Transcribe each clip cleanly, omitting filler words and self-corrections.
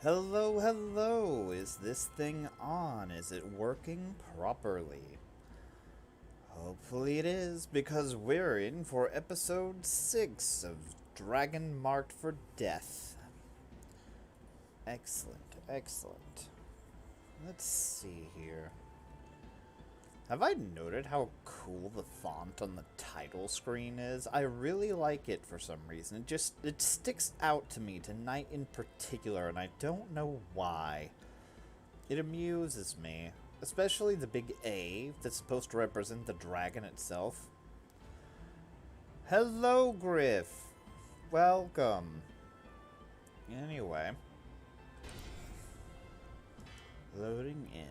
Hello, hello! Is this thing on? Is it working properly? Hopefully it is, because we're in for episode 6 of Dragon Marked for Death. Excellent, excellent. Let's see here. Have I noted how cool the font on the title screen is? I really like it for some reason. It sticks out to me tonight in particular, and I don't know why. It amuses me, especially the big A that's supposed to represent the dragon itself. Hello, Griff! Welcome. Anyway. Loading in.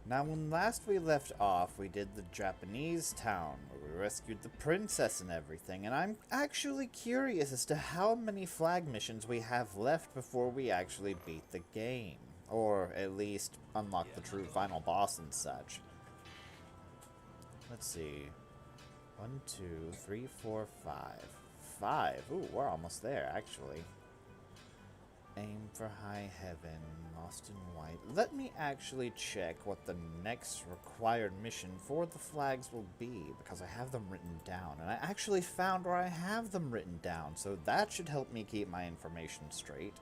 Now, when last we left off, we did the Japanese town, where we rescued the princess and everything, and I'm actually curious as to how many flag missions we have left before we actually beat the game. Or, at least, unlock the true final boss and such. Let's see. 1, 2, 3, 4, 5. 5. Ooh, we're almost there, actually. Aim for high heaven, lost in white. Let me actually check what the next required mission for the flags will be, because I have them written down. And I actually found where I have them written down, so that should help me keep my information straight.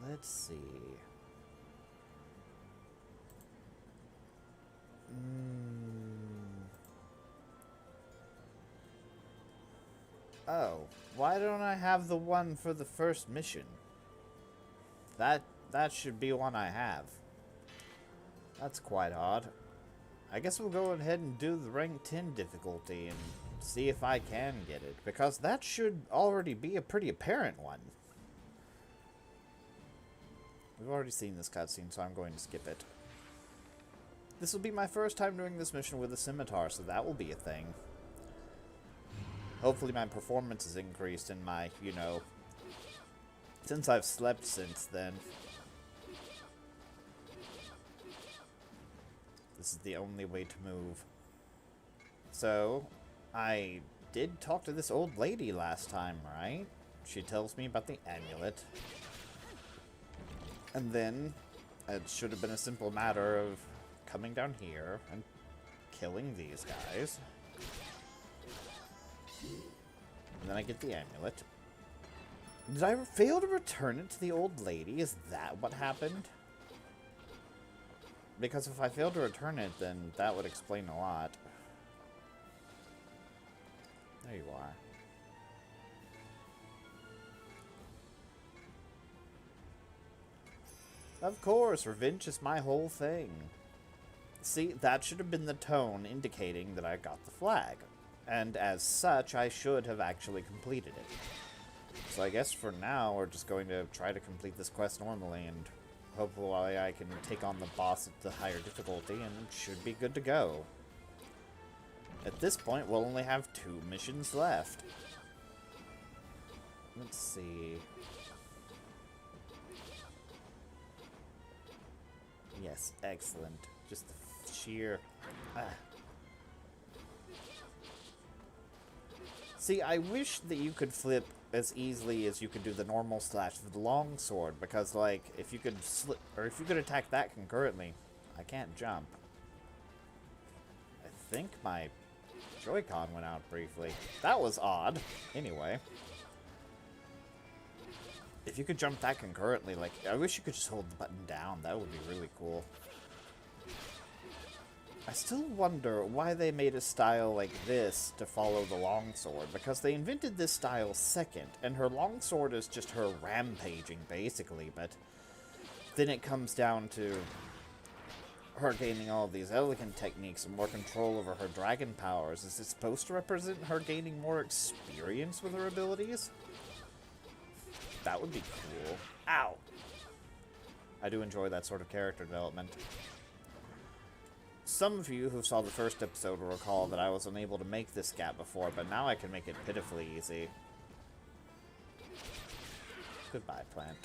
Let's see. Oh, why don't I have the one for the first mission? That should be one I have. That's quite odd. I guess we'll go ahead and do the rank 10 difficulty and see if I can get it, because that should already be a pretty apparent one. We've already seen this cutscene, so I'm going to skip it. This will be my first time doing this mission with a scimitar, so that will be a thing. Hopefully my performance is increased in my, you know, since I've slept since then. This is the only way to move. So, I did talk to this old lady last time, right? She tells me about the amulet. And then, it should have been a simple matter of coming down here and killing these guys. And then I get the amulet. Did I fail to return it to the old lady? Is that what happened? Because if I failed to return it, then that would explain a lot. There you are. Of course, revenge is my whole thing. See, that should have been the tone indicating that I got the flag. And as such, I should have actually completed it. So I guess for now, we're just going to try to complete this quest normally, and hopefully I can take on the boss at the higher difficulty, and it should be good to go. At this point, we'll only have 2 missions left. Let's see. Yes, excellent. Just the sheer... See, I wish that you could flip as easily as you could do the normal slash with the longsword, because, like, if you could slip, or if you could attack that concurrently, I can't jump. I think my Joy-Con went out briefly. That was odd. Anyway. If you could jump that concurrently, like, I wish you could just hold the button down. That would be really cool. I still wonder why they made a style like this to follow the longsword, because they invented this style second, and her longsword is just her rampaging, basically, but then it comes down to her gaining all these elegant techniques and more control over her dragon powers. Is it supposed to represent her gaining more experience with her abilities? That would be cool. Ow! I do enjoy that sort of character development. Some of you who saw the first episode will recall that I was unable to make this gap before, but now I can make it pitifully easy. Goodbye, plant.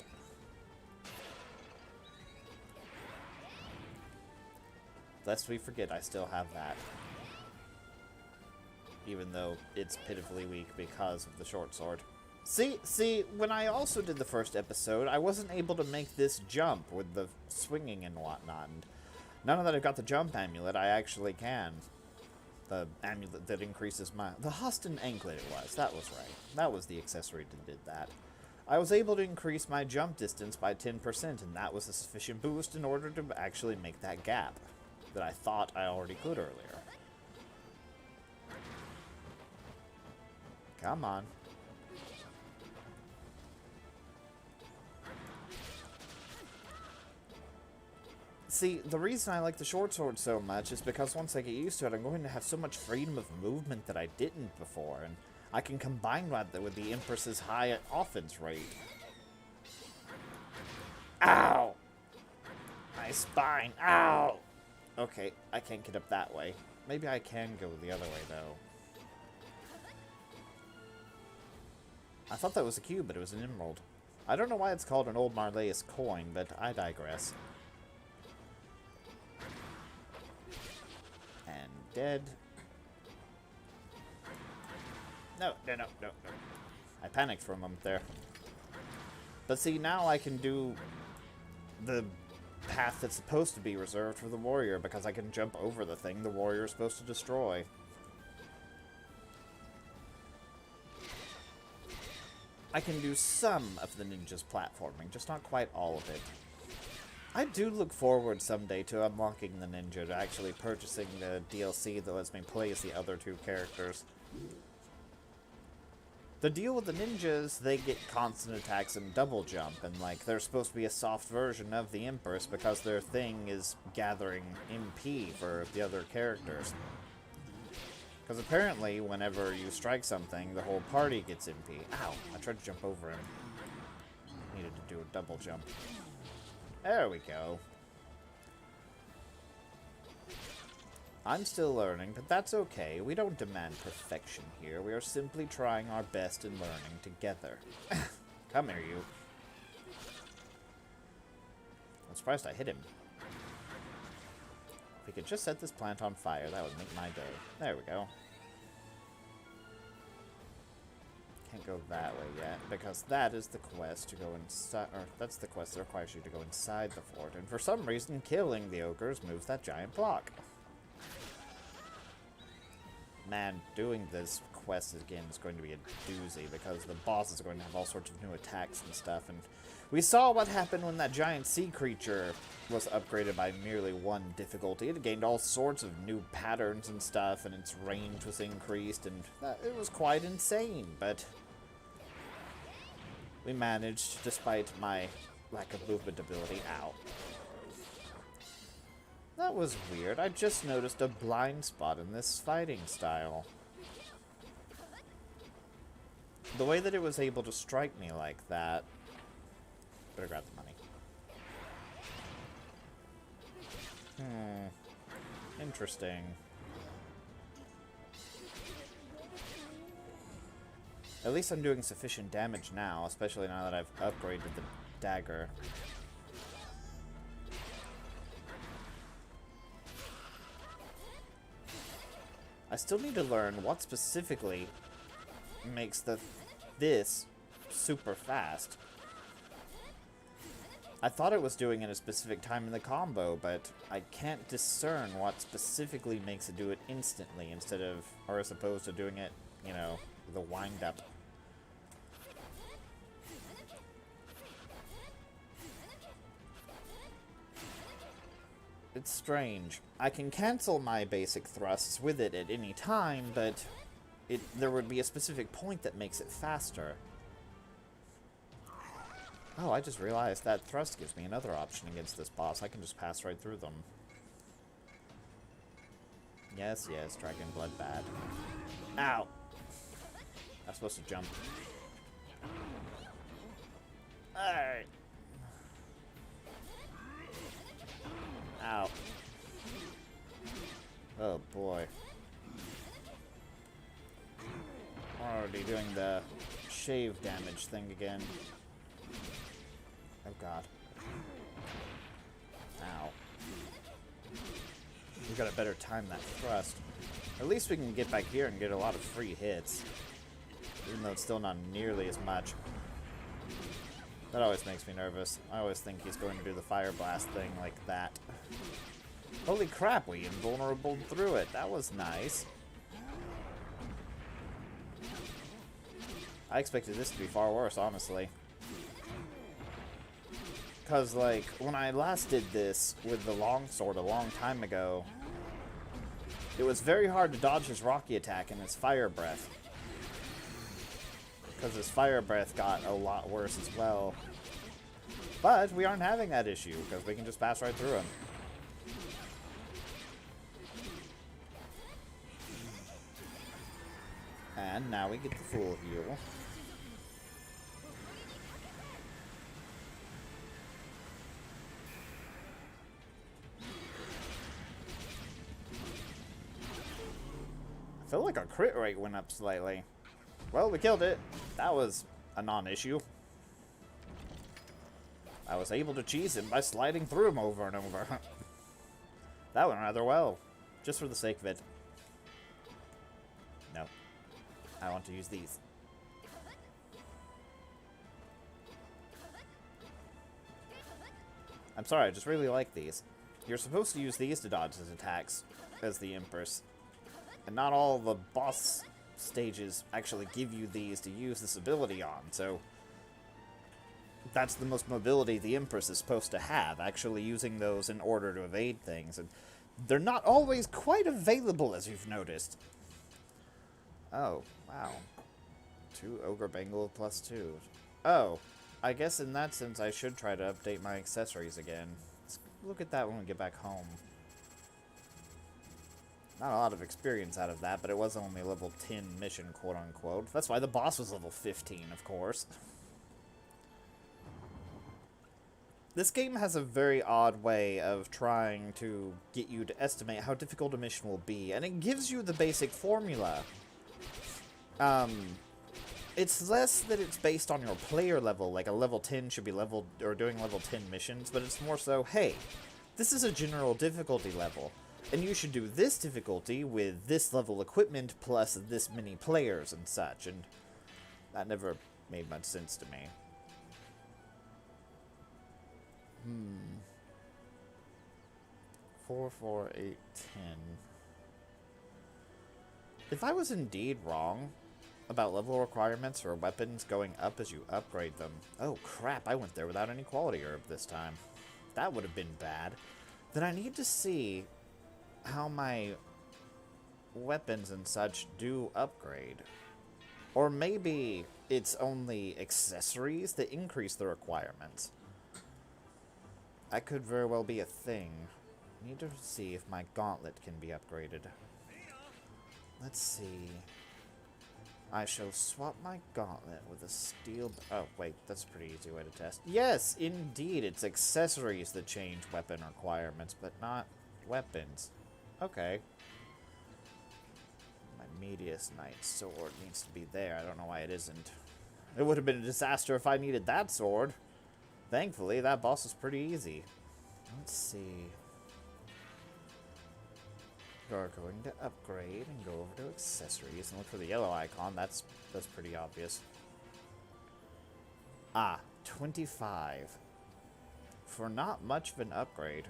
Lest we forget, I still have that. Even though it's pitifully weak because of the short sword. See, when I also did the first episode, I wasn't able to make this jump with the swinging and whatnot. And now that I've got the jump amulet, I actually can. The amulet that increases my... The Hostin anklet it was. That was right. That was the accessory that did that. I was able to increase my jump distance by 10%, and that was a sufficient boost in order to actually make that gap that I thought I already could earlier. Come on. See, the reason I like the short sword so much is because once I get used to it, I'm going to have so much freedom of movement that I didn't before, and I can combine that with the Empress's high offense rate. Ow! My spine! Ow! Okay, I can't get up that way. Maybe I can go the other way, though. I thought that was a cube, but it was an emerald. I don't know why it's called an old Marleus coin, but I digress. And dead. No. I panicked for a moment there. But see, now I can do the path that's supposed to be reserved for the warrior, because I can jump over the thing the warrior is supposed to destroy. I can do some of the ninja's platforming, just not quite all of it. I do look forward someday to unlocking the ninja, to actually purchasing the DLC that lets me play as the other two characters. The deal with the ninjas, they get constant attacks and double jump, and like they're supposed to be a soft version of the Empress because their thing is gathering MP for the other characters. Because apparently, whenever you strike something, the whole party gets MP. Ow! I tried to jump over him. Needed to do a double jump. There we go. I'm still learning, but that's okay. We don't demand perfection here. We are simply trying our best and learning together. Come here, you. I'm surprised I hit him. If we could just set this plant on fire, that would make my day. There we go. Can't go that way yet, because that is the quest to go inside, or that's the quest that requires you to go inside the fort, and for some reason, killing the ogres moves that giant block. Man, doing this quest again is going to be a doozy, because the bosses are going to have all sorts of new attacks and stuff, and we saw what happened when that giant sea creature was upgraded by merely one difficulty. It gained all sorts of new patterns and stuff, and its range was increased, and it was quite insane, but we managed, despite my lack of movement ability. Ow. That was weird. I just noticed a blind spot in this fighting style. The way that it was able to strike me like that... Better grab the money. Interesting. At least I'm doing sufficient damage now, especially now that I've upgraded the dagger. I still need to learn what specifically makes this super fast. I thought it was doing it a specific time in the combo, but I can't discern what specifically makes it do it instantly instead of, or as opposed to doing it, you know, the wind-up. It's strange. I can cancel my basic thrusts with it at any time, but there would be a specific point that makes it faster. Oh, I just realized that thrust gives me another option against this boss. I can just pass right through them. Yes, Dragon Blood bad. Ow! I was supposed to jump. Alright. Ow. Oh boy. Already doing the shave damage thing again. Oh god. Ow. We gotta better time that thrust. At least we can get back here and get a lot of free hits. Even though it's still not nearly as much. That always makes me nervous. I always think he's going to do the Fire Blast thing like that. Holy crap, we invulnerable through it. That was nice. I expected this to be far worse, honestly. Because, like, when I last did this with the Longsword a long time ago, it was very hard to dodge his Rocky attack and his Fire Breath. Because his Fire Breath got a lot worse as well. But we aren't having that issue, because we can just pass right through him. And now we get the full heal. I feel like our crit rate went up slightly. Well, we killed it. That was a non-issue. I was able to cheese him by sliding through him over and over. That went rather well. Just for the sake of it. No. I want to use these. I'm sorry, I just really like these. You're supposed to use these to dodge his attacks as the Empress. And not all the boss stages actually give you these to use this ability on, so that's the most mobility the Empress is supposed to have, actually using those in order to evade things, and they're not always quite available, as you've noticed. Oh, wow. 2 Ogre Bangle plus 2. Oh, I guess in that sense I should try to update my accessories again. Let's look at that when we get back home. Not a lot of experience out of that, but it was only a level 10 mission, quote-unquote. That's why the boss was level 15, of course. This game has a very odd way of trying to get you to estimate how difficult a mission will be, and it gives you the basic formula. It's less that it's based on your player level, like a level 10 should be leveled, or doing level 10 missions, but it's more so, hey, this is a general difficulty level. And you should do this difficulty with this level equipment plus this many players and such, and that never made much sense to me. 4, 4, 8, 10. If I was indeed wrong about level requirements for weapons going up as you upgrade them... Oh crap, I went there without any quality herb this time. That would have been bad. Then I need to see how my weapons and such do upgrade. Or maybe it's only accessories that increase the requirements. That could very well be a thing. I need to see if my gauntlet can be upgraded. Let's see. I shall swap my gauntlet with a steel... Oh, wait, that's a pretty easy way to test. Yes, indeed, it's accessories that change weapon requirements, but not weapons. Okay. My Medius Knight sword needs to be there. I don't know why it isn't. It would have been a disaster if I needed that sword. Thankfully, that boss is pretty easy. Let's see. We're going to upgrade and go over to accessories and look for the yellow icon. That's pretty obvious. Ah, 25. For not much of an upgrade.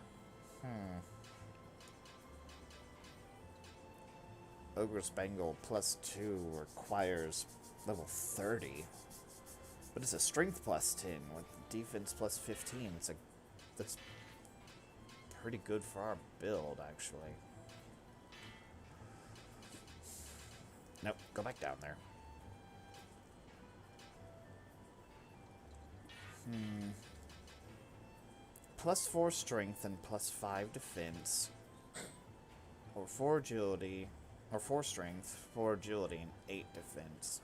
Ogre's Bangle plus 2 requires level 30. But it's a strength plus 10 with defense plus 15. That's pretty good for our build, actually. Nope, go back down there. Plus 4 strength and plus 5 defense. Or 4 agility. Or 4 strength, 4 agility, and 8 defense.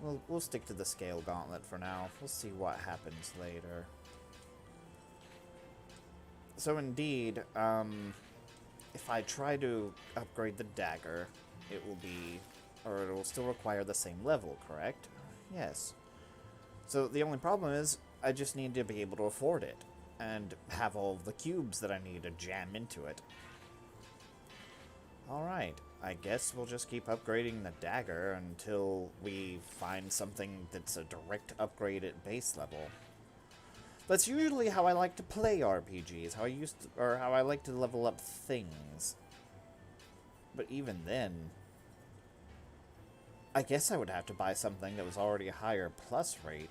We'll stick to the scale gauntlet for now. We'll see what happens later. So indeed, if I try to upgrade the dagger, it will still require the same level, correct? Yes. So the only problem is, I just need to be able to afford it, and have all of the cubes that I need to jam into it. Alright, I guess we'll just keep upgrading the dagger until we find something that's a direct upgrade at base level. That's usually how I like to play RPGs, how I like to level up things. But even then, I guess I would have to buy something that was already a higher plus rate.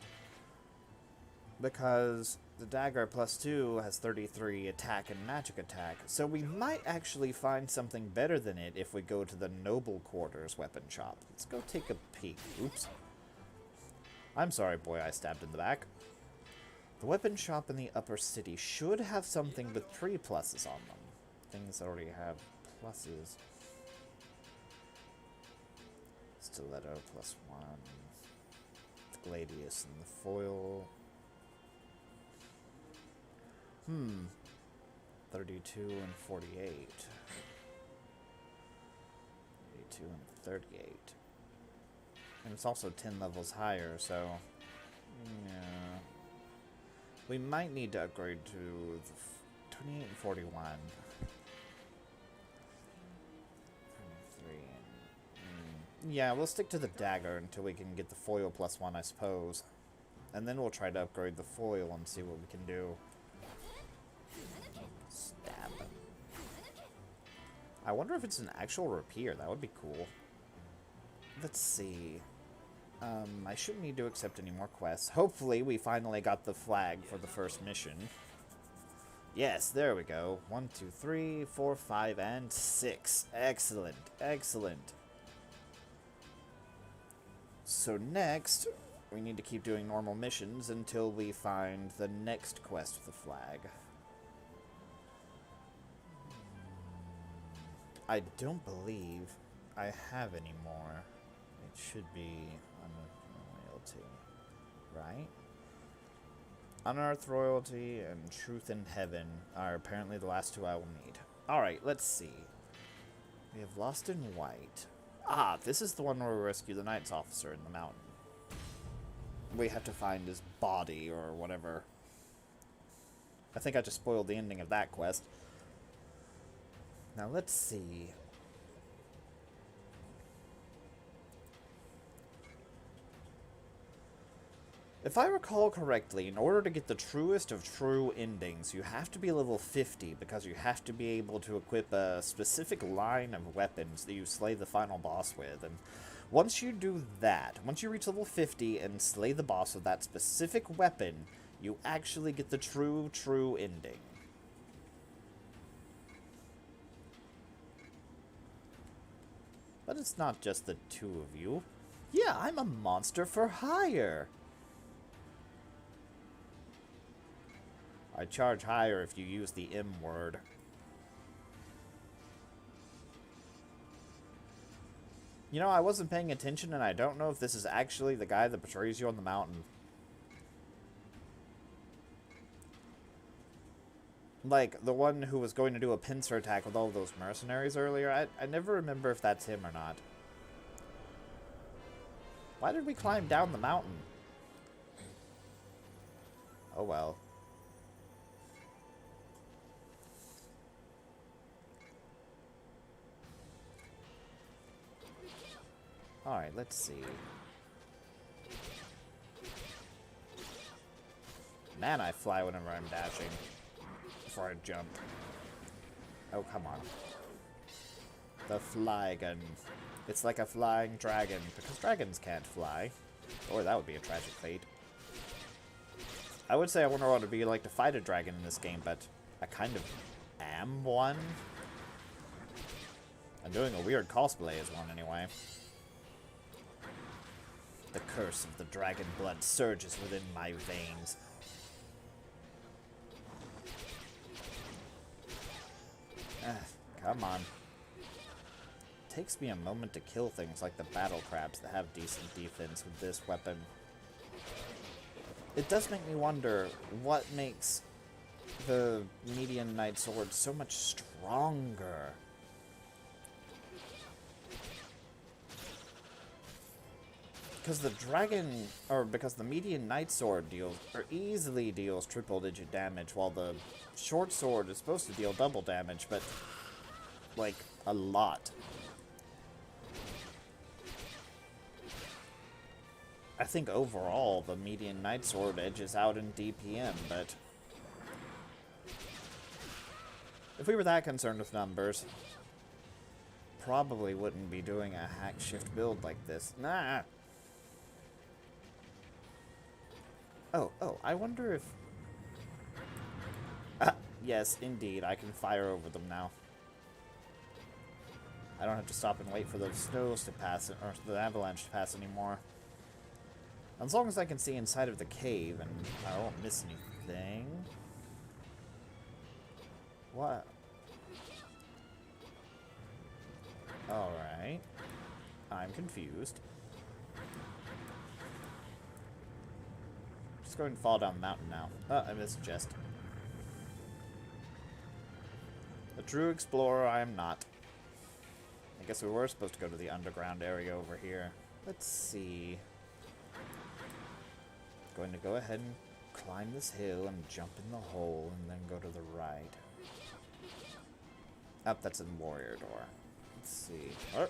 Because the dagger +2 has 33 attack and magic attack, so we might actually find something better than it if we go to the Noble Quarters weapon shop. Let's go take a peek. Oops. I'm sorry, boy, I stabbed in the back. The weapon shop in the upper city should have something with 3 pluses on them. Things that already have pluses. Stiletto +1. The Gladius and the foil. 32 and 48. 82 and 38. And it's also 10 levels higher, so... yeah. We might need to upgrade to the 28 and 41. 33 and... yeah, we'll stick to the dagger until we can get the foil +1, I suppose. And then we'll try to upgrade the foil and see what we can do. Stab. I wonder if it's an actual rapier. That would be cool. Let's see. I shouldn't need to accept any more quests. Hopefully we finally got the flag for the first mission. Yes, there we go. 1, 2, 3, 4, 5, and 6. Excellent. Excellent. So next, we need to keep doing normal missions until we find the next quest with the flag. I don't believe I have any more. It should be loyalty, right? Unearthed royalty and truth in heaven are apparently the last 2 I will need. Alright, let's see. We have Lost in White. Ah, this is the one where we rescue the Knight's officer in the mountain. We have to find his body or whatever. I think I just spoiled the ending of that quest. Now let's see. If I recall correctly, in order to get the truest of true endings, you have to be level 50 because you have to be able to equip a specific line of weapons that you slay the final boss with. And once you do that, once you reach level 50 and slay the boss with that specific weapon, you actually get the true ending. But it's not just the 2 of you. Yeah, I'm a monster for hire. I charge higher if you use the M word. You know, I wasn't paying attention, and I don't know if this is actually the guy that betrays you on the mountain. Like, the one who was going to do a pincer attack with all those mercenaries earlier. I never remember if that's him or not. Why did we climb down the mountain? Oh well. Alright, let's see. Man, I fly whenever I'm dashing. Before I jump. Oh, come on. The flygon. It's like a flying dragon, because dragons can't fly. Or that would be a tragic fate. I would say I wonder what it would be like to fight a dragon in this game, but I kind of am one. I'm doing a weird cosplay as one, anyway. The curse of the dragon blood surges within my veins. Come on. It takes me a moment to kill things like the battle crabs that have decent defense with this weapon. It does make me wonder what makes the median knight sword so much stronger. Because the dragon, or because the median knight sword easily deals triple-digit damage, while the short sword is supposed to deal double damage, but like a lot. I think overall the median Night Sword edges out in DPM, but if we were that concerned with numbers, probably wouldn't be doing a hack shift build like this. Nah. Oh, I wonder if... yes, indeed, I can fire over them now. I don't have to stop and wait for those snows to pass, or the avalanche to pass anymore. As long as I can see inside of the cave and I won't miss anything. What? Alright. I'm confused. Just going to fall down the mountain now. Oh, I missed a chest. A true explorer I am not. I guess we were supposed to go to the underground area over here. Let's see. Going to go ahead and climb this hill and jump in the hole and then go to the right. Oh, that's a warrior door. Let's see. Oh.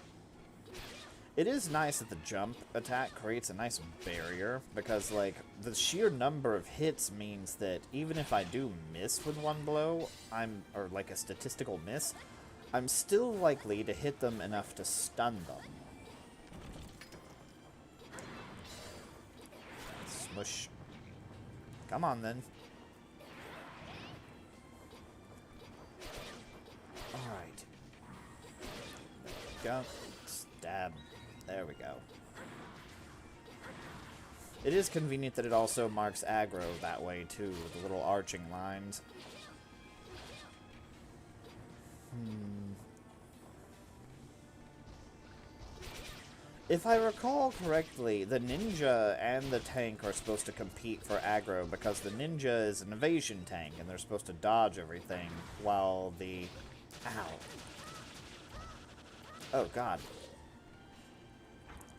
It is nice that the jump attack creates a nice barrier, because, like, the sheer number of hits means that even if I do miss with one blow, or like a statistical miss, I'm still likely to hit them enough to stun them. Smush. Come on, then. Alright. Go. Stab. There we go. It is convenient that it also marks aggro that way, too, with the little arching lines. If I recall correctly, the ninja and the tank are supposed to compete for aggro because the ninja is an evasion tank and they're supposed to dodge everything while the... Ow. Oh, God.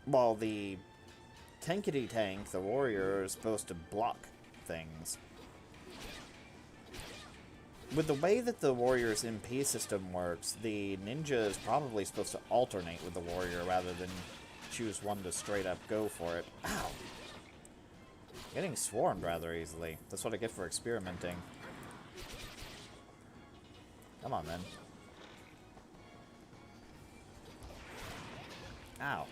While the tankety tank, the warrior, is supposed to block things. With the way that the warrior's MP system works, the ninja is probably supposed to alternate with the warrior rather than choose one to straight up go for it. Ow! Getting swarmed rather easily. That's what I get for experimenting. Come on, then. Ow.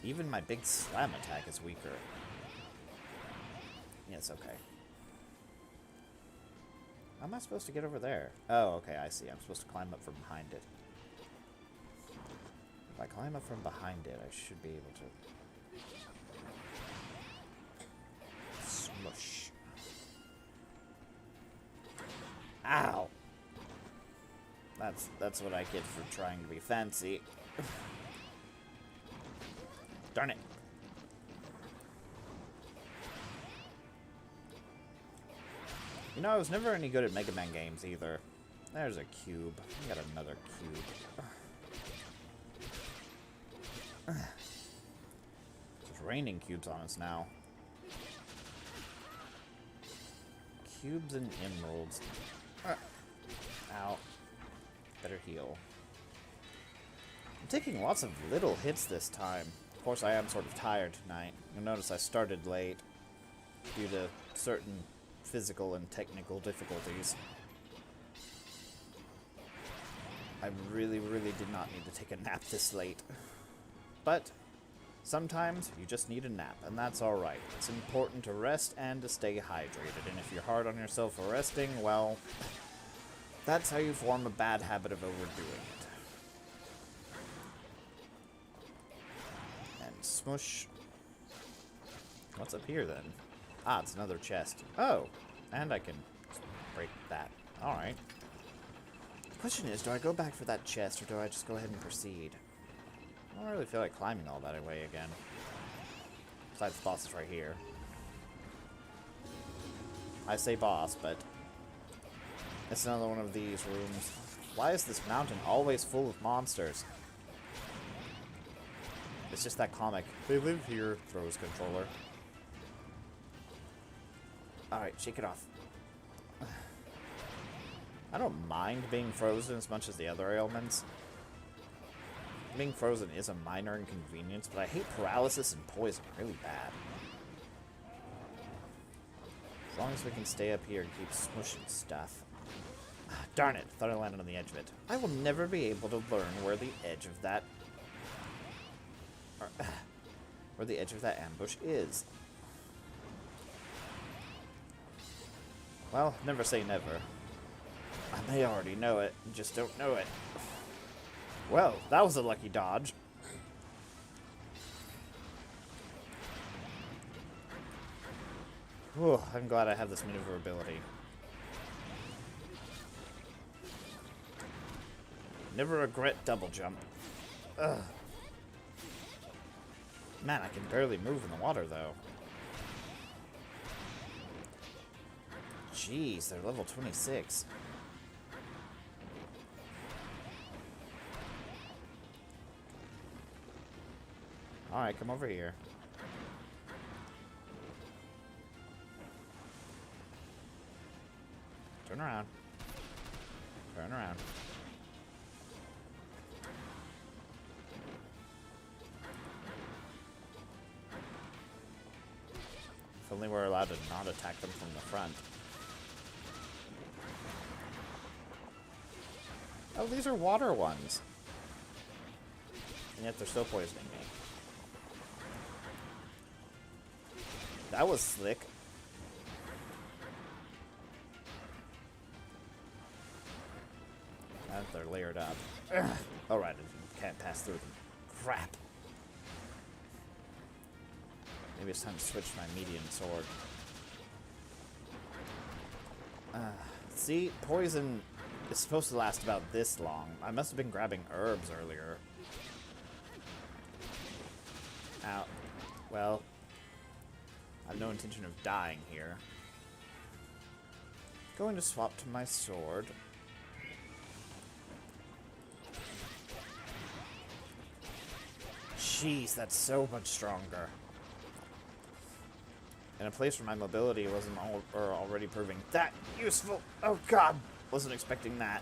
Even my big slam attack is weaker. Yes, okay. How am I supposed to get over there? Oh, okay, I see. I'm supposed to climb up from behind it. If I climb up from behind it, I should be able to... Smush. Ow! That's what I get for trying to be fancy. Darn it. You know, I was never any good at Mega Man games either. There's a cube. We got another cube. It's raining cubes on us now. Cubes and emeralds. Ow. Better heal. I'm taking lots of little hits this time. Of course, I am sort of tired tonight. You'll notice I started late due to certain physical and technical difficulties. I really, really did not need to take a nap this late. But sometimes you just need a nap, and that's alright. It's important to rest and to stay hydrated, and if you're hard on yourself for resting, well, that's how you form a bad habit of overdoing it. And smush. What's up here, then? Ah, it's another chest. Oh, and I can break that. Alright. The question is, do I go back for that chest, or do I just go ahead and proceed? I don't really feel like climbing all that way again. Besides, the boss is right here. I say boss, but it's another one of these rooms. Why is this mountain always full of monsters? It's just that comic. They live here, throws controller. Alright, shake it off. I don't mind being frozen as much as the other ailments. being frozen is a minor inconvenience, but I hate paralysis and poison really bad. As long as we can stay up here and keep smushing stuff. Ah, darn it, thought I landed on the edge of it. I will never be able to learn where the edge of that... where the edge of that ambush is. Well, never say never. I may already know it, just don't know it. Well, that was a lucky dodge. Whew, I'm glad I have this maneuverability. Never regret double jump. Ugh. Man, I can barely move in the water, though. Jeez, they're level 26. Alright, come over here. Turn around. Turn around. If only we're allowed to not attack them from the front. Oh, these are water ones. And yet they're still poisoning me. That was slick. And they're layered up. Alright, I can't pass through them. Crap. Maybe it's time to switch to my medium sword. See, poison is supposed to last about this long. I must have been grabbing herbs earlier. Ow. Well, I have no intention of dying here. Going to swap to my sword. Jeez, that's so much stronger. In a place where my mobility wasn't already proving that useful. Oh god, wasn't expecting that.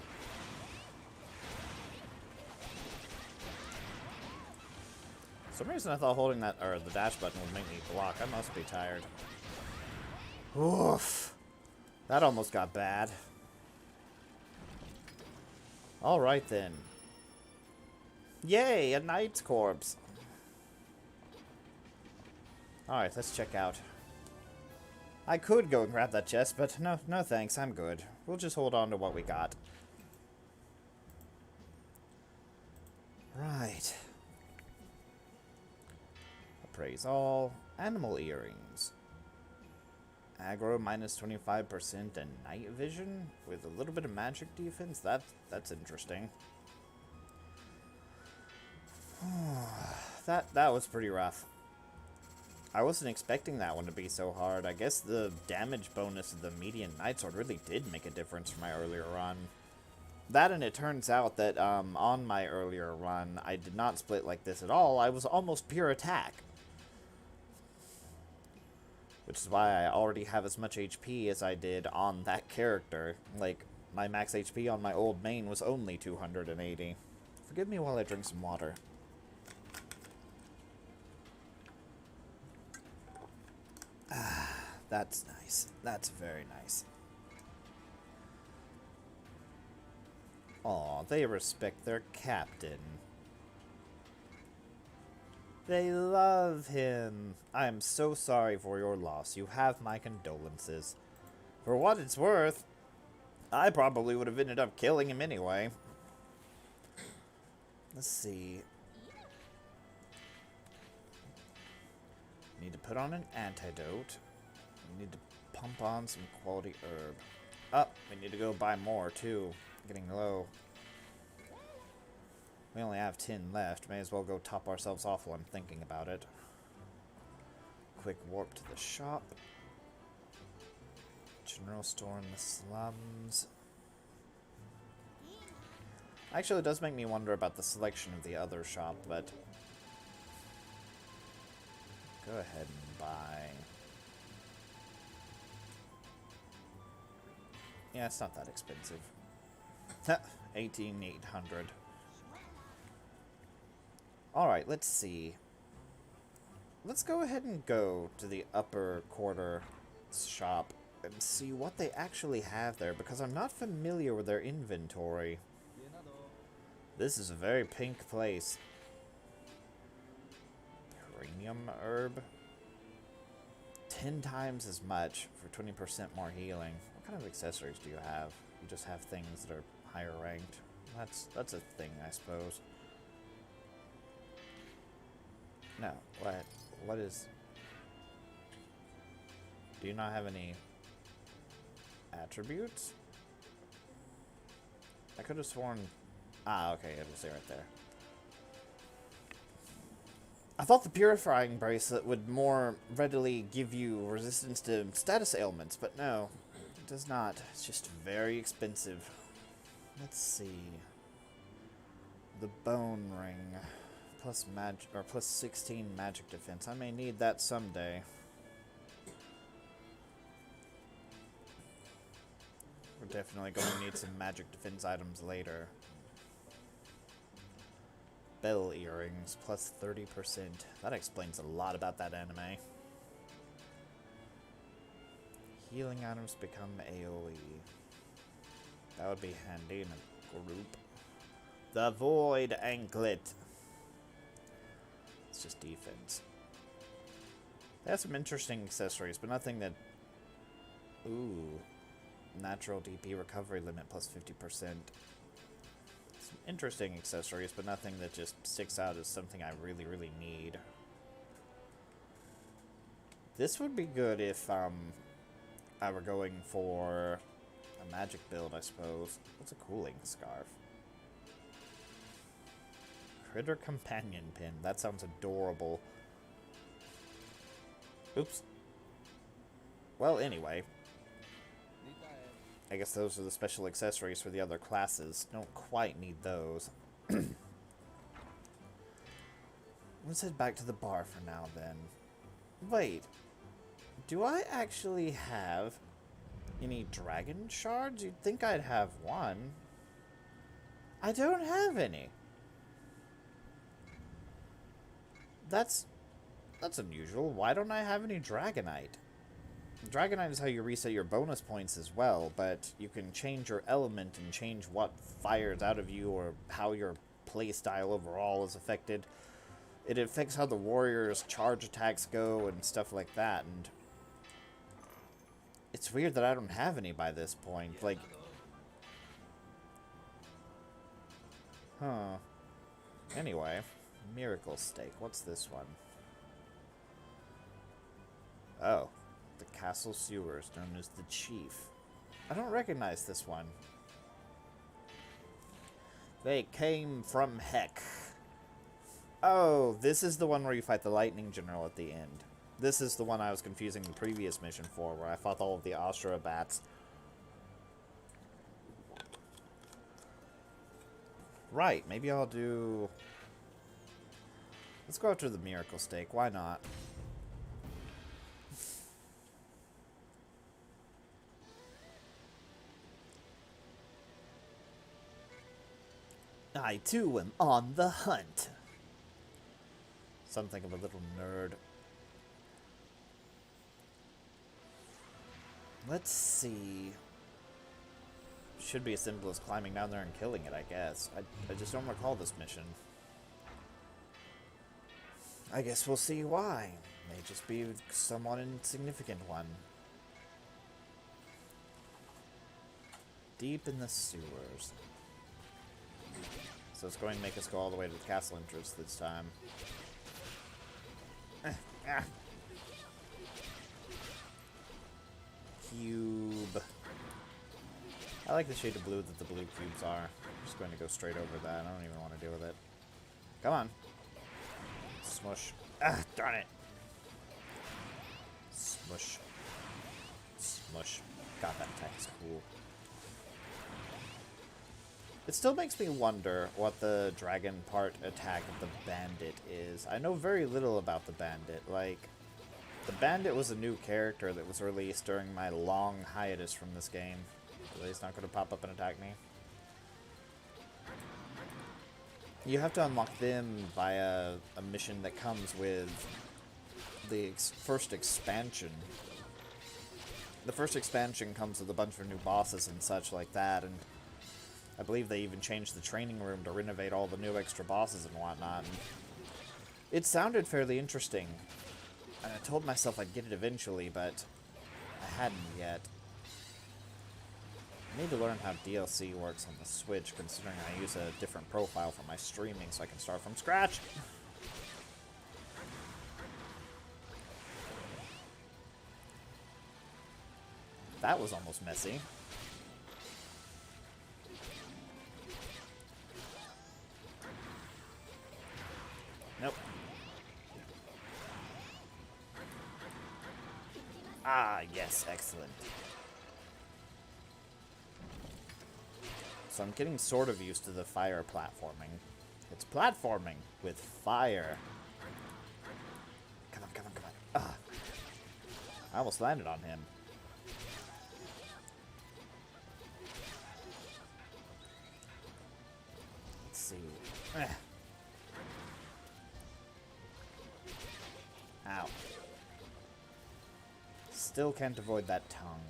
For some reason I thought holding that, or the dash button would make me block. I must be tired. Oof. That almost got bad. Alright then. Yay, a knight's corpse. Alright, let's check out. I could go and grab that chest, but no thanks, I'm good. We'll just hold on to what we got. Right. Appraise all. Animal earrings. Aggro minus 25% and night vision with a little bit of magic defense. That's interesting. That was pretty rough. I wasn't expecting that one to be so hard. I guess the damage bonus of the median nightsword really did make a difference for my earlier run. That, and it turns out that on my earlier run, I did not split like this at all. I was almost pure attack. Which is why I already have as much HP as I did on that character. Like, my max HP on my old main was only 280. Forgive me while I drink some water. That's nice. That's very nice. Aw, they respect their captain. They love him. I am so sorry for your loss. You have my condolences. For what it's worth, I probably would have ended up killing him anyway. Let's see. Need to put on an antidote. We need to pump on some quality herb. Oh, we need to go buy more too. Getting low. We only have 10 left. May as well go top ourselves off while I'm thinking about it. Quick warp to the shop. General store in the slums. Actually, it does make me wonder about the selection of the other shop, but go ahead and buy. Yeah, it's not that expensive. 18,800. Alright, let's see. Let's go ahead and go to the upper quarter shop and see what they actually have there, because I'm not familiar with their inventory. This is a very pink place. Premium herb. 10 times as much for 20% more healing. What kind of accessories do you have? You just have things that are higher ranked. That's a thing, I suppose. No, what is... Do you not have any attributes? I could have sworn... Ah, okay, it'll say right there. I thought the purifying bracelet would more readily give you resistance to status ailments, but no, it does not. It's just very expensive. Let's see. The bone ring. Plus magic, or plus 16 magic defense. I may need that someday. We're definitely going to need some magic defense items later. Bell earrings, plus 30%. That explains a lot about that anime. Healing items become AoE. That would be handy in a group. The Void Anklet. It's just defense. They have some interesting accessories, but nothing that... Ooh. Natural DP recovery limit plus 50%. Some interesting accessories, but nothing that just sticks out as something I really, really need. This would be good if I were going for a magic build, I suppose. What's a cooling scarf? Critter companion pin. That sounds adorable. Oops. Well, anyway. I guess those are the special accessories for the other classes. Don't quite need those. Let's head back to the bar for now, then. Wait. Do I actually have any dragon shards? You'd think I'd have one. I don't have any. That's unusual. Why don't I have any Dragonite? Dragonite is how you reset your bonus points as well, but you can change your element and change what fires out of you or how your playstyle overall is affected. It affects how the warrior's charge attacks go and stuff like that, and it's weird that I don't have any by this point. Like, huh. Anyway, Miracle Steak. What's this one? Oh. The castle sewers, known as the Chief. I don't recognize this one. They came from heck. Oh, this is the one where you fight the lightning general at the end. This is the one I was confusing the previous mission for, where I fought all of the Ashura bats. Right, maybe I'll do... Let's go after the Miracle Steak, why not? I, too, am on the hunt. Something of a little nerd. Let's see. Should be as simple as climbing down there and killing it, I guess. I just don't recall this mission. I guess we'll see why. May just be somewhat insignificant one. Deep in the sewers. So it's going to make us go all the way to the castle entrance this time. Cube. I like the shade of blue that the blue cubes are. I'm just going to go straight over that. I don't even want to deal with it. Come on. Smush. Ah, darn it. Smush. Smush. God, that attack is cool. It still makes me wonder what the dragon part attack of the bandit is. I know very little about the bandit. Like, the bandit was a new character that was released during my long hiatus from this game. So he's not going to pop up and attack me. You have to unlock them via a mission that comes with the first expansion. The first expansion comes with a bunch of new bosses and such like that, and I believe they even changed the training room to renovate all the new extra bosses and whatnot. And it sounded fairly interesting, and I told myself I'd get it eventually, but I hadn't yet. I need to learn how DLC works on the Switch, considering I use a different profile for my streaming, so I can start from scratch. That was almost messy. Nope. Ah, yes, excellent. So I'm getting sort of used to the fire platforming. It's platforming with fire. Come on, come on, come on. Ah. I almost landed on him. Let's see. Ow. Still can't avoid that tongue.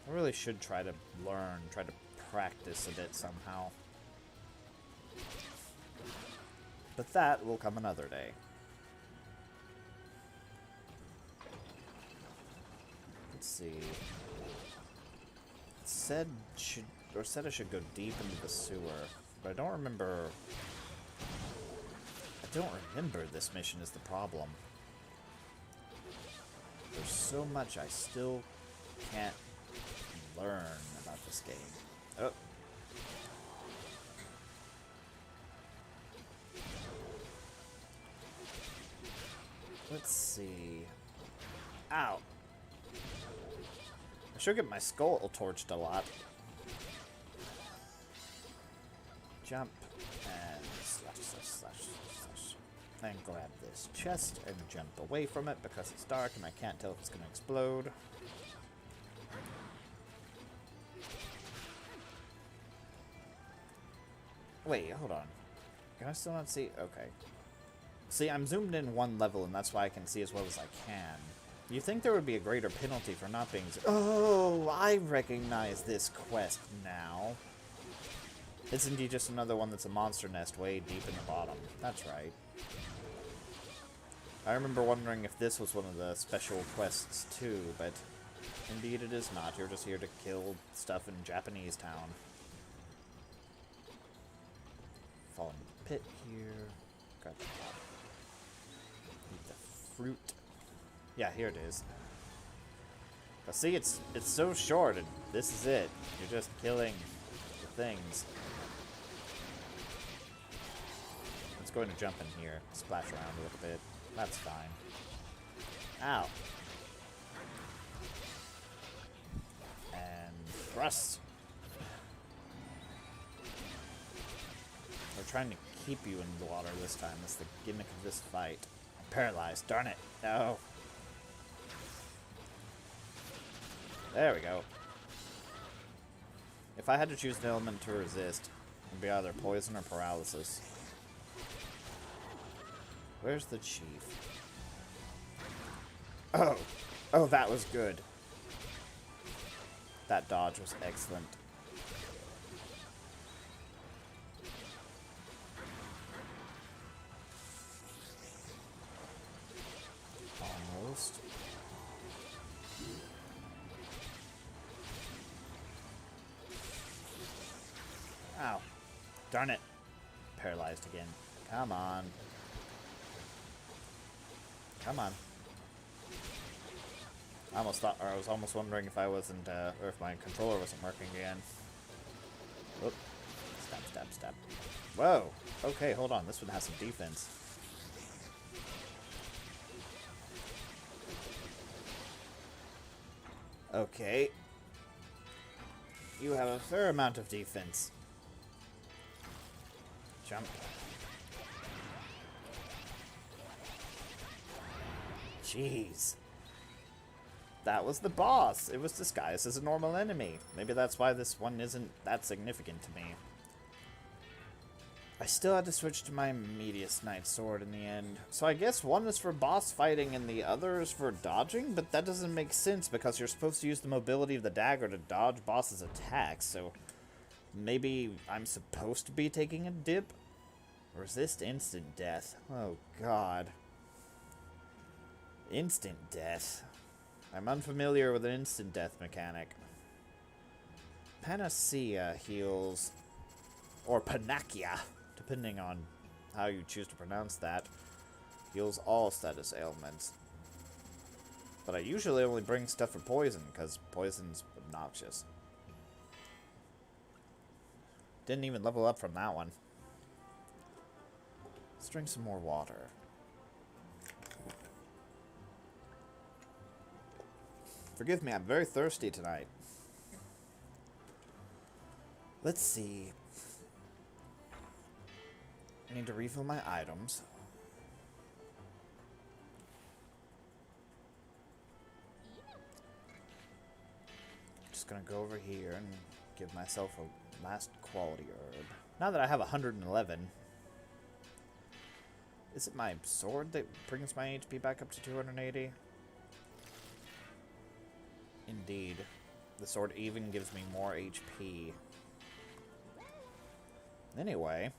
I really should try to learn, try to practice a bit somehow. But that will come another day. Let's see. It said I should go deep into the sewer, but I don't remember. I don't remember this mission is the problem. There's so much I still can't learn about this game. Oh. Let's see. Ow. I should get my skull torched a lot. Jump and slash, slash, slash, slash. Then grab this chest and jump away from it because it's dark and I can't tell if it's going to explode. Wait, hold on. Can I still not see? Okay. See, I'm zoomed in one level, and that's why I can see as well as I can. You'd think there would be a greater penalty for not being... Oh, I recognize this quest now. It's indeed just another one that's a monster nest way deep in the bottom. That's right. I remember wondering if this was one of the special quests, too, but indeed it is not. You're just here to kill stuff in Japanese town. Fall into the pit here. Grab the top. Eat the fruit. Yeah, here it is. But see, it's so short, and this is it. You're just killing the things. Let's go ahead and jump in here. Splash around a little bit. That's fine. Ow. And thrust. We're trying to keep you in the water this time. That's the gimmick of this fight. I'm paralyzed. Darn it. No. There we go. If I had to choose an element to resist, it would be either poison or paralysis. Where's the chief? Oh. Oh, that was good. That dodge was excellent. Almost. Ow. Darn it. Paralyzed again. Come on. Come on. I almost thought, or I was almost wondering if I wasn't, or if my controller wasn't working again. Whoop. Stab, stab, stab. Whoa. Okay, hold on. This one has some defense. Okay. You have a fair amount of defense. Jump. Jeez. That was the boss. It was disguised as a normal enemy. Maybe that's why this one isn't that significant to me. I still had to switch to my Medius Knight sword in the end. So I guess one is for boss fighting and the other is for dodging, but that doesn't make sense because you're supposed to use the mobility of the dagger to dodge bosses' attacks, so maybe I'm supposed to be taking a dip? Resist instant death. Oh god. Instant death. I'm unfamiliar with an instant death mechanic. Panacea heals, or Panacea, depending on how you choose to pronounce that, heals all status ailments. But I usually only bring stuff for poison, because poison's obnoxious. Didn't even level up from that one. Let's drink some more water. Forgive me, I'm very thirsty tonight. Let's see. I need to refill my items. Just gonna go over here and give myself a last quality herb. Now that I have 111, is it my sword that brings my HP back up to 280? Indeed. The sword even gives me more HP. Anyway.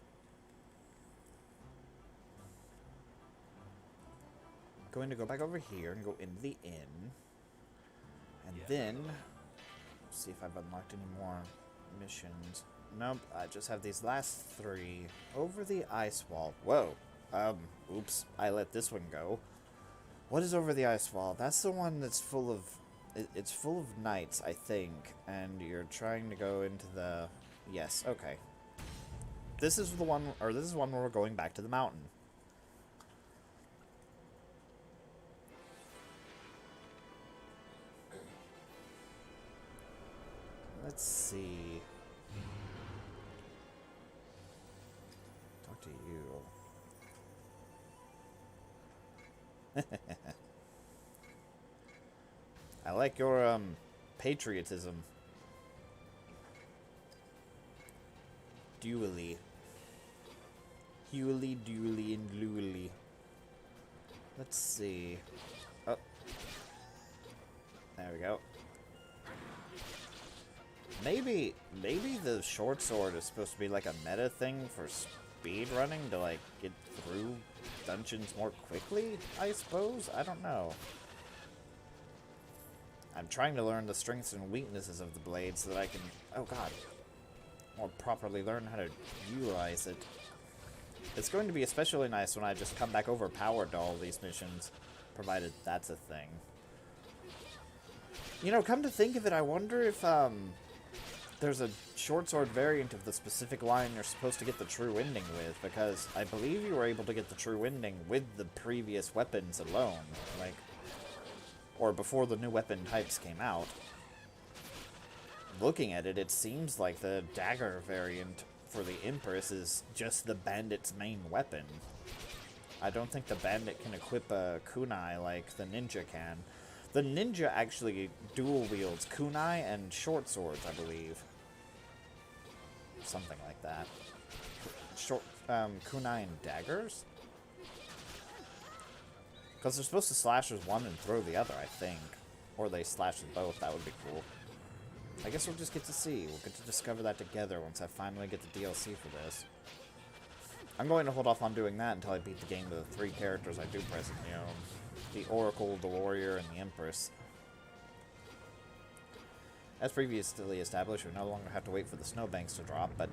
I'm going to go back over here and go into the inn. And then see if I've unlocked any more missions. Nope, I just have these last 3. Over the ice wall. Whoa. Oops. I let this one go. What is over the ice wall? That's the one that's full of... It's full of knights, I think. And you're trying to go into the... Yes, okay. This is the one, or this is one where we're going back to the mountain. Let's see. Talk to you. I like your, patriotism. Dually. Hewly, dually, and gluely. Let's see. Oh. There we go. Maybe the short sword is supposed to be like a meta thing for speed running to like get through dungeons more quickly, I suppose? I don't know. I'm trying to learn the strengths and weaknesses of the blade so that I can, oh god, more properly learn how to utilize it. It's going to be especially nice when I just come back overpowered to all these missions, provided that's a thing. You know, come to think of it, I wonder if, there's a short sword variant of the specific line you're supposed to get the true ending with, because I believe you were able to get the true ending with the previous weapons alone, like, or before the new weapon types came out. Looking at it, it seems like the dagger variant for the Empress is just the bandit's main weapon. I don't think the bandit can equip a kunai like the ninja can. The ninja actually dual wields kunai and short swords, I believe. Something like that. Kunai and daggers? Because they're supposed to slash with one and throw the other, I think. Or they slash with both, that would be cool. I guess we'll just get to see. We'll get to discover that together once I finally get the DLC for this. I'm going to hold off on doing that until I beat the game with the 3 characters I do presently own. The Oracle, the Warrior, and the Empress. As previously established, we no longer have to wait for the snowbanks to drop, but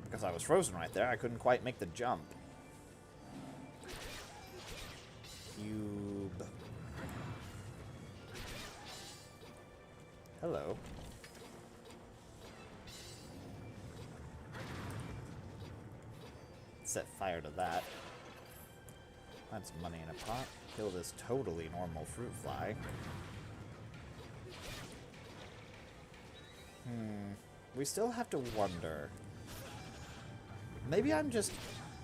because I was frozen right there, I couldn't quite make the jump. Cube. Hello. Set fire to that. Find some money in a pot. Kill this totally normal fruit fly. We still have to wonder. Maybe I'm just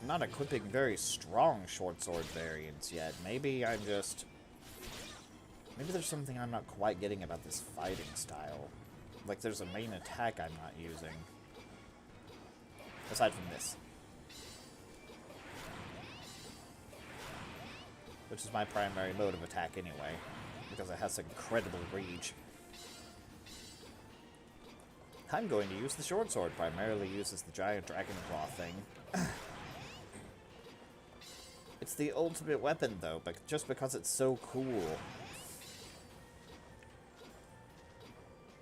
not equipping very strong short sword variants yet. Maybe I'm just... Maybe there's something I'm not quite getting about this fighting style. Like there's a main attack I'm not using. Aside from this. which is my primary mode of attack anyway, because it has incredible reach. I'm going to use the short sword, primarily uses the giant dragon claw thing. It's the ultimate weapon, though, but just because it's so cool.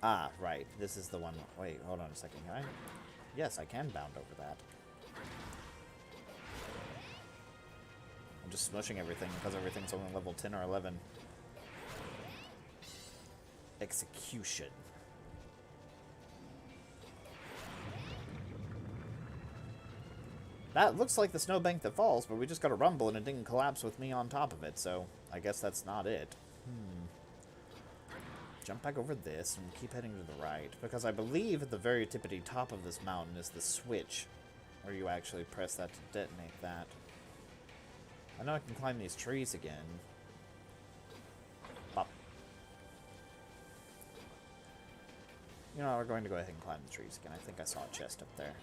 Ah, right. This is the one. Wait, hold on a second. Can I? Yes, I can bound over that. I'm just smushing everything because everything's only level 10 or 11. Execution. That looks like the snowbank that falls, but we just got a rumble and it didn't collapse with me on top of it, so I guess that's not it. Jump back over this and keep heading to the right, because I believe at the very tippity top of this mountain is the switch, where you actually press that to detonate that. I know I can climb these trees again. Bop. You know, we're going to go ahead and climb the trees again. I think I saw a chest up there.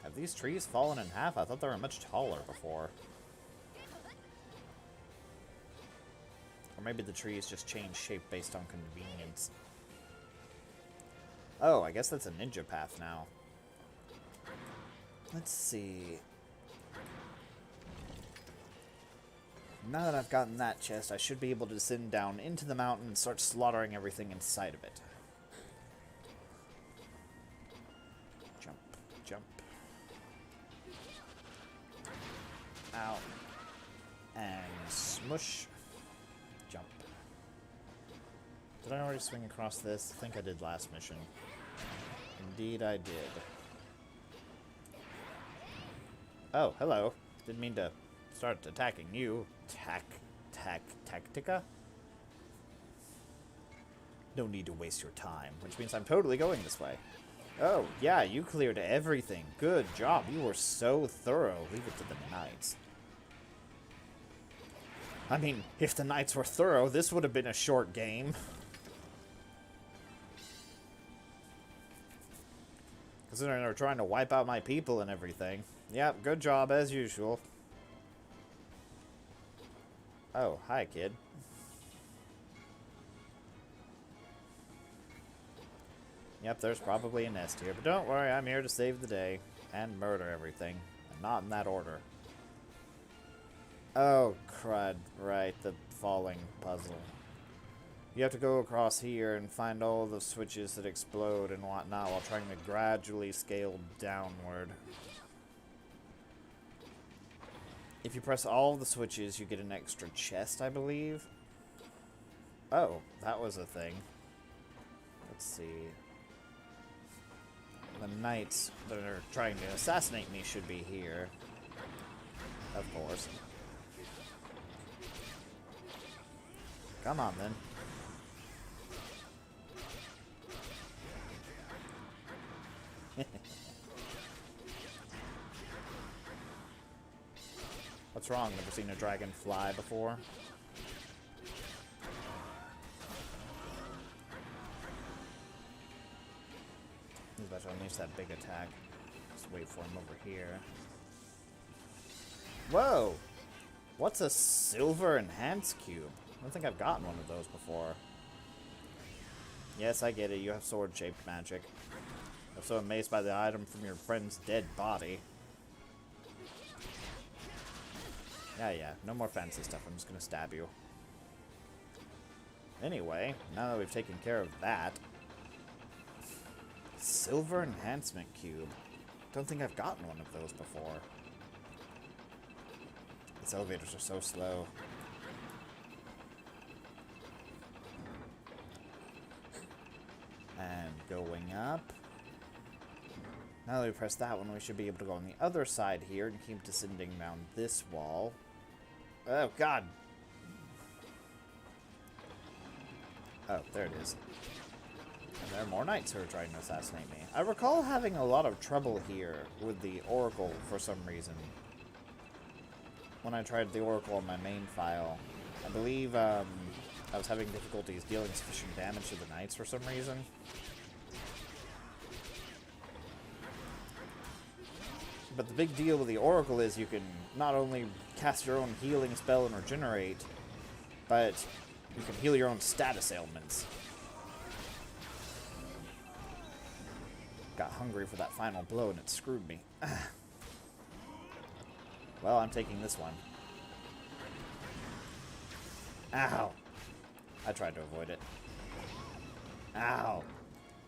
Have these trees fallen in half? I thought they were much taller before. Or maybe the trees just change shape based on convenience. Oh, I guess that's a ninja path now. Let's see. Now that I've gotten that chest, I should be able to descend down into the mountain and start slaughtering everything inside of it. Jump, jump. Ow. And smush. Jump. Did I already swing across this? I think I did last mission. Indeed I did. Oh, hello. Didn't mean to start attacking you. Tactica? No need to waste your time, which means I'm totally going this way. Oh, yeah, you cleared everything. Good job. You were so thorough. Leave it to the knights. I mean, if the knights were thorough, this would have been a short game. Considering they're trying to wipe out my people and everything. Yep, good job as usual. Oh, hi, kid. Yep, there's probably a nest here, but don't worry, I'm here to save the day. And murder everything. And not in that order. Oh, crud. Right, the falling puzzle. You have to go across here and find all the switches that explode and whatnot while trying to gradually scale downward. If you press all the switches, you get an extra chest, I believe. Oh, that was a thing. Let's see. The knights that are trying to assassinate me should be here. Of course. Come on, then. What's wrong? Never seen a dragon fly before? He's about to unleash that big attack. Just wait for him over here. Whoa! What's a silver enhanced cube? I don't think I've gotten one of those before. Yes, I get it. You have sword-shaped magic. I'm so amazed by the item from your friend's dead body. Yeah. No more fancy stuff. I'm just gonna stab you. Anyway, now that we've taken care of that... Silver enhancement cube. Don't think I've gotten one of those before. These elevators are so slow. And going up. Now that we press that one, we should be able to go on the other side here and keep descending down this wall. Oh, God! Oh, there it is. And there are more knights who are trying to assassinate me. I recall having a lot of trouble here with the Oracle for some reason. When I tried the Oracle on my main file. I believe I was having difficulties dealing sufficient damage to the knights for some reason. But the big deal with the Oracle is you can not only cast your own healing spell and regenerate, but you can heal your own status ailments. Got hungry for that final blow and it screwed me. Well, I'm taking this one. Ow! I tried to avoid it. Ow!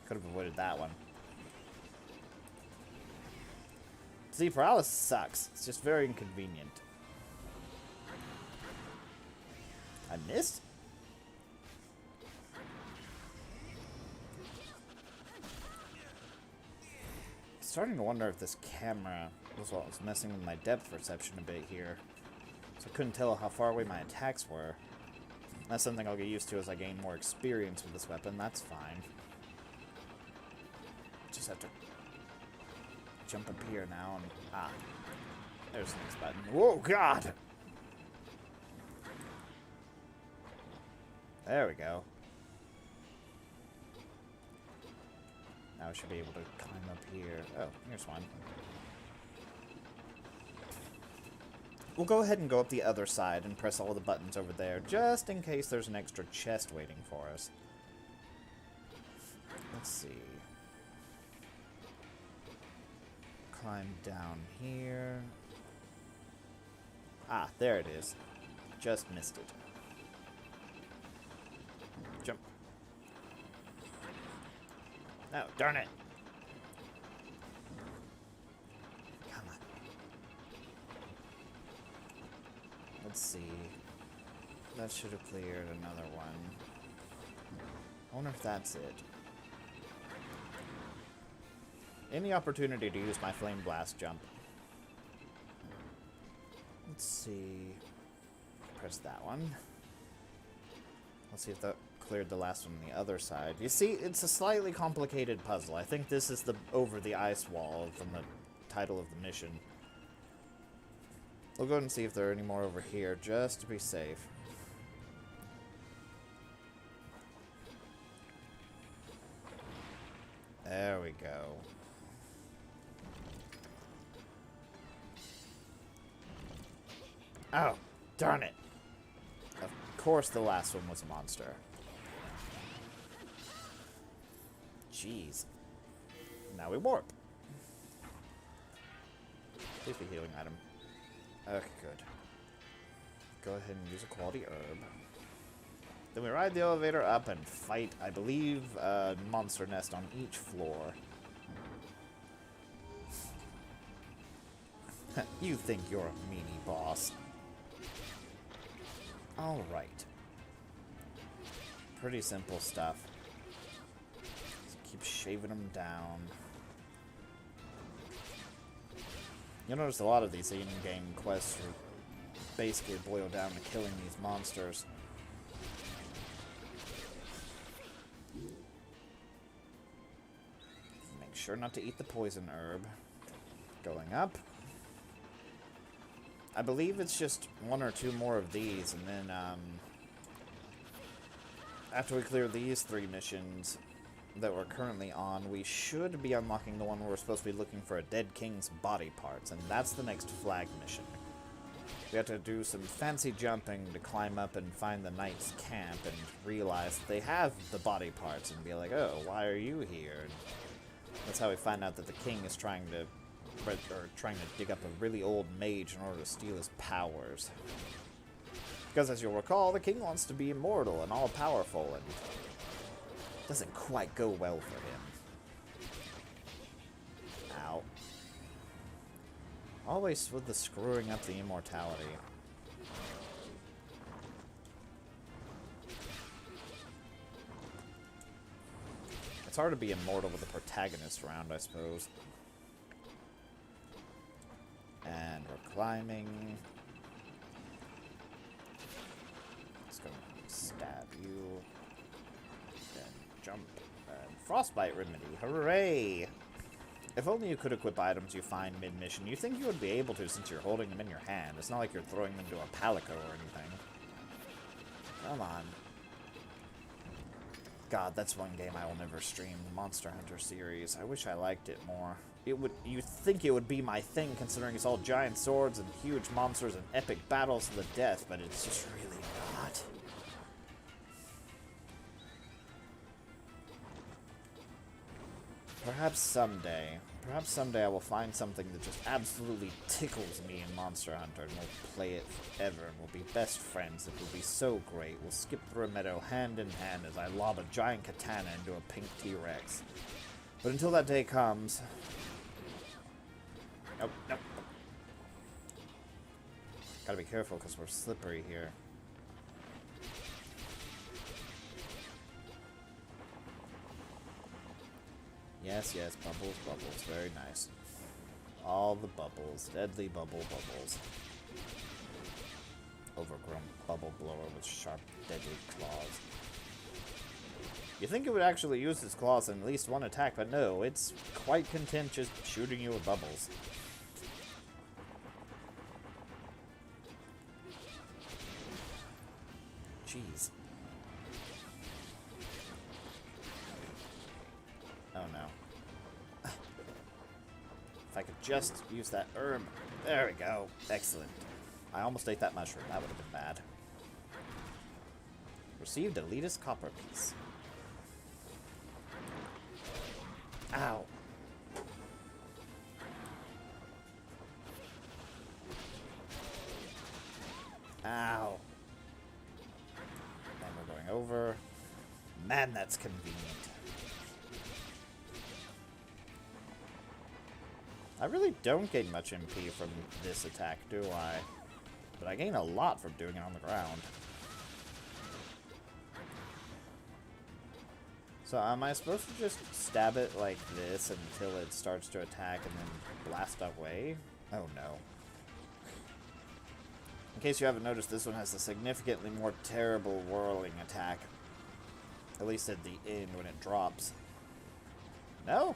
Could have avoided that one. See, paralysis sucks. It's just very inconvenient. I missed? I'm starting to wonder if this camera was what was messing with my depth perception a bit here. So I couldn't tell how far away my attacks were. That's something I'll get used to as I gain more experience with this weapon. That's fine. Just have to jump up here now and... Ah. There's the next button. Whoa, God! There we go. Now I should be able to climb up here. Oh, here's one. We'll go ahead and go up the other side and press all the buttons over there, just in case there's an extra chest waiting for us. Let's see. Climb down here. Ah, there it is. Just missed it. Jump. No, darn it. Come on. Let's see. That should have cleared another one. I wonder if that's it. Any opportunity to use my Flame Blast jump. Let's see. Press that one. Let's see if that cleared the last one on the other side. You see, it's a slightly complicated puzzle. I think this is the over the ice wall from the title of the mission. We'll go ahead and see if there are any more over here, just to be safe. There we go. Oh, darn it. Of course the last one was a monster. Jeez. Now we warp. Please be healing item. Okay, good. Go ahead and use a quality herb. Then we ride the elevator up and fight, I believe, a monster nest on each floor. You think you're a meanie boss. Alright. Pretty simple stuff. Just keep shaving them down. You'll notice a lot of these in-game quests are basically boil down to killing these monsters. Make sure not to eat the poison herb. Going up. I believe it's just one or two more of these, and then, after we clear these 3 missions that we're currently on, we should be unlocking the one where we're supposed to be looking for a dead king's body parts, and that's the next flag mission. We have to do some fancy jumping to climb up and find the knight's camp and realize they have the body parts and be like, oh, why are you here? And that's how we find out that the king is trying to dig up a really old mage in order to steal his powers. Because as you'll recall, the king wants to be immortal and all-powerful, and it doesn't quite go well for him. Ow. Always with the screwing up the immortality. It's hard to be immortal with the protagonist around, I suppose. And we're climbing. It's gonna stab you. And jump. And frostbite remedy. Hooray! If only you could equip items you find mid-mission. You think you would be able to since you're holding them in your hand. It's not like you're throwing them to a palico or anything. Come on. God, that's one game I will never stream. The Monster Hunter series. I wish I liked it more. you'd think it would be my thing, considering it's all giant swords and huge monsters and epic battles to the death, but it's just really not. Perhaps someday I will find something that just absolutely tickles me in Monster Hunter, and we'll play it forever, and we'll be best friends. It will be so great. We'll skip through a meadow hand in hand as I lob a giant katana into a pink T-Rex. But until that day comes... Nope, nope. Gotta be careful, because we're slippery here. Yes, yes, bubbles, bubbles. Very nice. All the bubbles. Deadly bubbles. Overgrown bubble blower with sharp, deadly claws. You think it would actually use its claws in at least one attack, but no, it's quite content just shooting you with bubbles. Jeez. Oh no. If I could just use that herb. There we go. Excellent. I almost ate that mushroom. That would have been bad. Received elitist copper piece. Ow. Ow. And we're going over. Man, that's convenient. I really don't gain much MP from this attack, do I? But I gain a lot from doing it on the ground. So am I supposed to just stab it like this until it starts to attack and then blast away? Oh no. In case you haven't noticed, this one has a significantly more terrible whirling attack. At least at the end when it drops. No?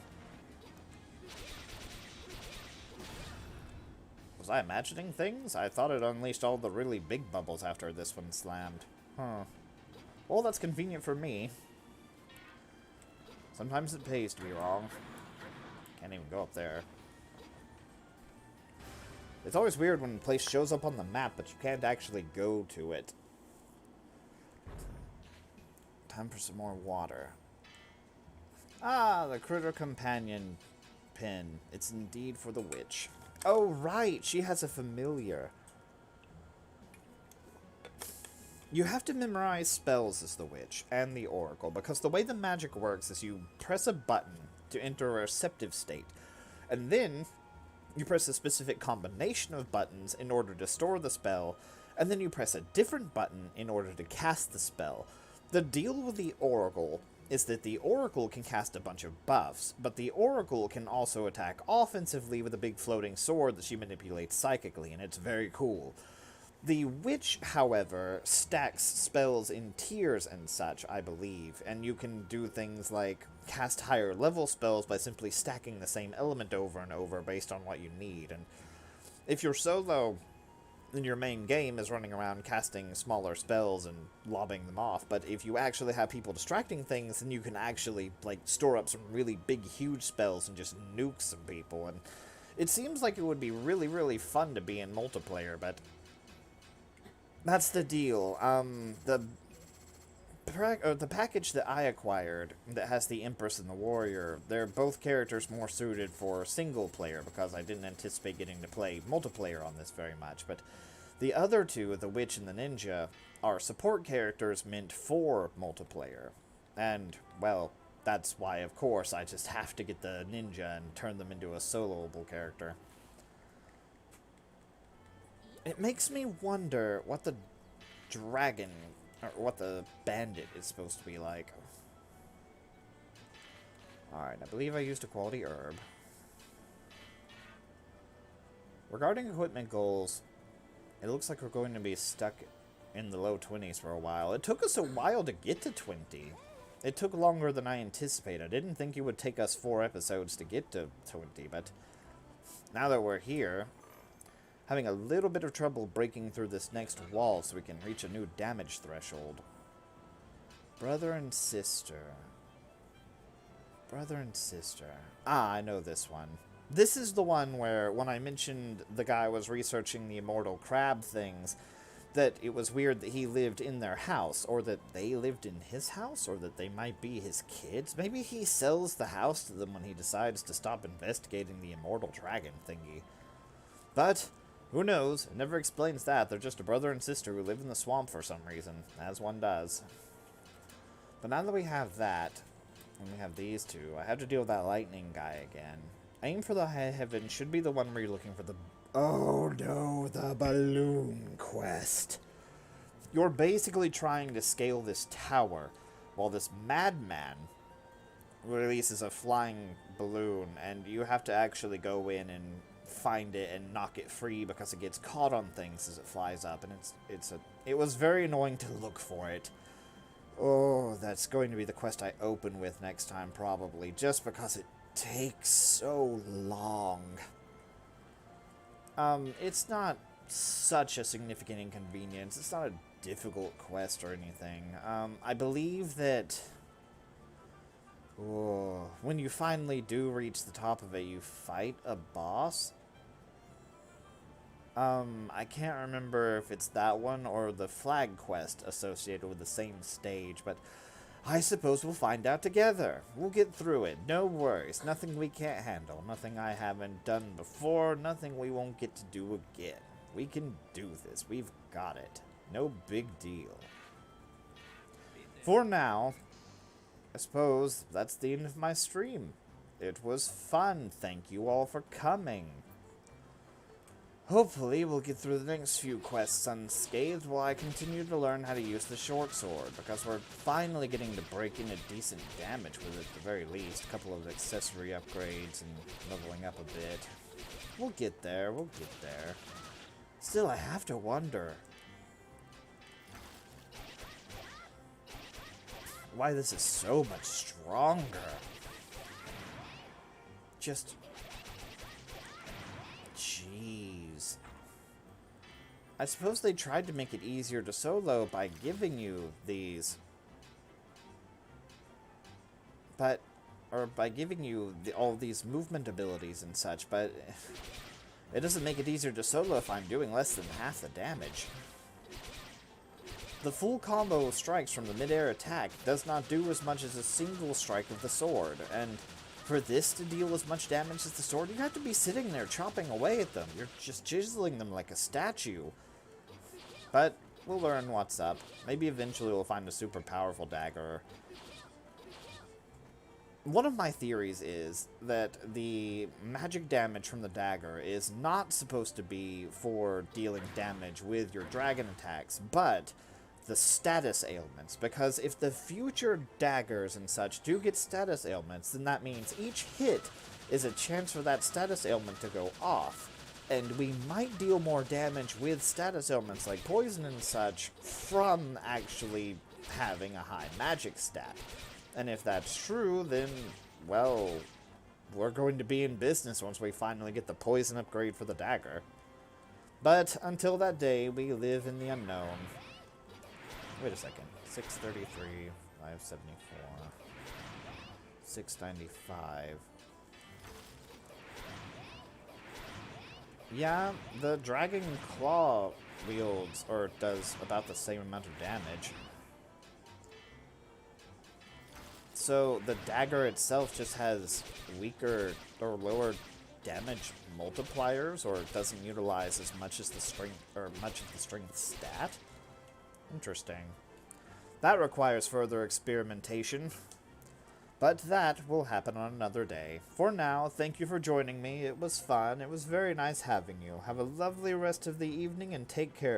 Was I imagining things? I thought it unleashed all the really big bubbles after this one slammed. Huh. Well, that's convenient for me. Sometimes it pays to be wrong. Can't even go up there. It's always weird when a place shows up on the map, but you can't actually go to it. Time for some more water. Ah, the critter companion pin. It's indeed for the witch. Oh, right! She has a familiar. You have to memorize spells as the witch and the oracle, because the way the magic works is you press a button to enter a receptive state, and then you press a specific combination of buttons in order to store the spell, and then you press a different button in order to cast the spell. The deal with the oracle is that the oracle can cast a bunch of buffs, but the oracle can also attack offensively with a big floating sword that she manipulates psychically, and it's very cool. The witch, however, stacks spells in tiers and such, I believe, and you can do things like cast higher level spells by simply stacking the same element over and over based on what you need. And if you're solo, then your main game is running around casting smaller spells and lobbing them off, but if you actually have people distracting things, then you can actually, like, store up some really big, huge spells and just nuke some people. And it seems like it would be really, really fun to be in multiplayer, but that's the deal. The package that I acquired that has the Empress and the Warrior, they're both characters more suited for single player because I didn't anticipate getting to play multiplayer on this very much. But the other two, the Witch and the Ninja, are support characters meant for multiplayer. And, well, that's why, of course, I just have to get the Ninja and turn them into a soloable character. It makes me wonder what the dragon, or what the bandit is supposed to be like. Alright, I believe I used a quality herb. Regarding equipment goals, it looks like we're going to be stuck in the low 20s for a while. It took us a while to get to 20. It took longer than I anticipated. I didn't think it would take us 4 episodes to get to 20, but now that we're here, having a little bit of trouble breaking through this next wall so we can reach a new damage threshold. Brother and sister. Brother and sister. Ah, I know this one. This is the one where, when I mentioned the guy was researching the immortal crab things, that it was weird that he lived in their house, or that they lived in his house, or that they might be his kids. Maybe he sells the house to them when he decides to stop investigating the immortal dragon thingy. But who knows? It never explains that. They're just a brother and sister who live in the swamp for some reason, as one does. But now that we have that, and we have these two, I have to deal with that lightning guy again. Aim for the high heaven should be the one where you're looking for the... Oh no, the balloon quest. You're basically trying to scale this tower, while this madman releases a flying balloon, and you have to actually go in and find it and knock it free because it gets caught on things as it flies up, and it was very annoying to look for it. Oh, that's going to be the quest I open with next time, probably, just because it takes so long. It's not such a significant inconvenience. It's not a difficult quest or anything. I believe that... Oh, when you finally do reach the top of it, you fight a boss. I can't remember if it's that one or the flag quest associated with the same stage, but I suppose we'll find out together. We'll get through it. No worries. Nothing we can't handle. Nothing I haven't done before. Nothing we won't get to do again. We can do this. We've got it. No big deal. For now, I suppose that's the end of my stream. It was fun. Thank you all for coming. Hopefully, we'll get through the next few quests unscathed while I continue to learn how to use the short sword, because we're finally getting to break into decent damage with it at the very least. A couple of accessory upgrades and leveling up a bit. We'll get there, we'll get there. Still, I have to wonder why this is so much stronger. Just... jeez. I suppose they tried to make it easier to solo by giving you these. But... or by giving you all these movement abilities and such, but... it doesn't make it easier to solo if I'm doing less than half the damage. The full combo of strikes from the mid-air attack does not do as much as a single strike of the sword, and for this to deal as much damage as the sword, you have to be sitting there chopping away at them. You're just chiseling them like a statue. But we'll learn what's up. Maybe eventually we'll find a super powerful dagger. One of my theories is that the magic damage from the dagger is not supposed to be for dealing damage with your dragon attacks, but the status ailments, because if the future daggers and such do get status ailments, then that means each hit is a chance for that status ailment to go off, and we might deal more damage with status ailments like poison and such from actually having a high magic stat. And if that's true, then, well, we're going to be in business once we finally get the poison upgrade for the dagger. But until that day, we live in the unknown. Wait a second. 633, 574, 695. Yeah, the Dragon Claw wields, or does about the same amount of damage. So the dagger itself just has weaker or lower damage multipliers, or doesn't utilize as much as the strength, or much of the strength stat? Interesting. That requires further experimentation. But that will happen on another day. For now, thank you for joining me. It was fun. It was very nice having you. Have a lovely rest of the evening and take care.